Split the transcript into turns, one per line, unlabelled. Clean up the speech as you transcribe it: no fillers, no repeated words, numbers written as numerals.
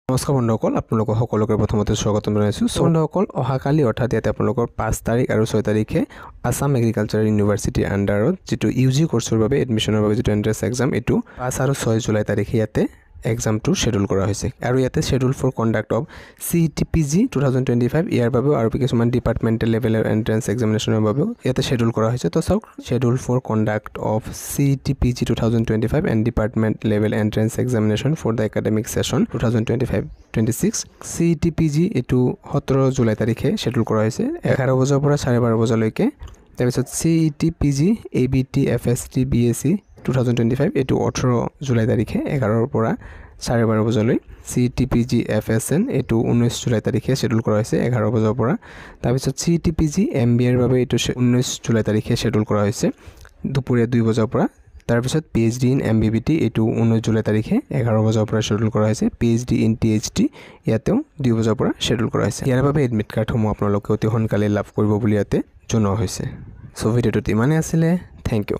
নমস্কাৰ বন্ধুসকল, আপোনালোকক সকলোকে প্ৰথমতে স্বাগতম জনাইছোঁ। বন্ধুসকল, অহাকালি অৰ্থাৎ ইয়াতে আপোনালোকৰ 5 তাৰিখ আৰু 6 তাৰিখে আসাম এগ্ৰিকালচাৰেল ইউনিভাৰ্চিটিৰ আণ্ডাৰত যিটো UG কোৰ্চৰ বাবে এডমিশ্যনৰ বাবে যিটো এন্ট্ৰেন্স এক্সাম, এইটো 5 আৰু 6 জুলাই তাৰিখে ইয়াতে এক্সামটো শ্বেডুল কৰা হৈছে। আৰু ইয়াতে schedule for conduct of CET-PG 2025 ইয়াৰ বাবেও আৰু কিছুমান ডিপাৰ্টমেণ্টেল লেভেলৰ এন্ট্ৰেন্স এক্সামিনেশ্যনৰ বাবেও ইয়াতে শ্বেডুল কৰা হৈছে। তো চাওক, schedule for conduct of CET-PG 2025 and department level entrance examination for the academic session 2025-26। CET-PG এইটো 17 জুলাই তাৰিখে শ্বেডুল কৰা হৈছে 11 বজাৰ পৰা 12:30 বজালৈকে। তাৰপিছত CET-PG ABT FST BSc 2025 এইটো 18 জুলাই তাৰিখে 11ৰ পৰা 12:30 বজালৈ। CET-PG FSN এইটো 19 জুলাই তাৰিখে শ্বেডুল কৰা হৈছে 11 বজাৰ পৰা। তাৰপিছত CET-PG MBAৰ বাবে এইটো 19 জুলাই তাৰিখে শ্বেডুল কৰা হৈছে দুপৰীয়া 2 বজাৰ পৰা। তাৰপিছত PhD ইন MBBT এইটো 19 জুলাই তাৰিখে 11 বজাৰ পৰা শ্বেডুল কৰা হৈছে। PhD ইন THT ইয়াতেও 2 বজাৰ পৰা শ্বেডুল কৰা হৈছে। ইয়াৰ বাবে এডমিট কাৰ্ডসমূহ আপোনালোকে অতি সোনকালে লাভ কৰিব বুলি ইয়াতে জনোৱা হৈছে। চ' ভিডিঅ'টোত ইমানেই আছিলে। Thank U.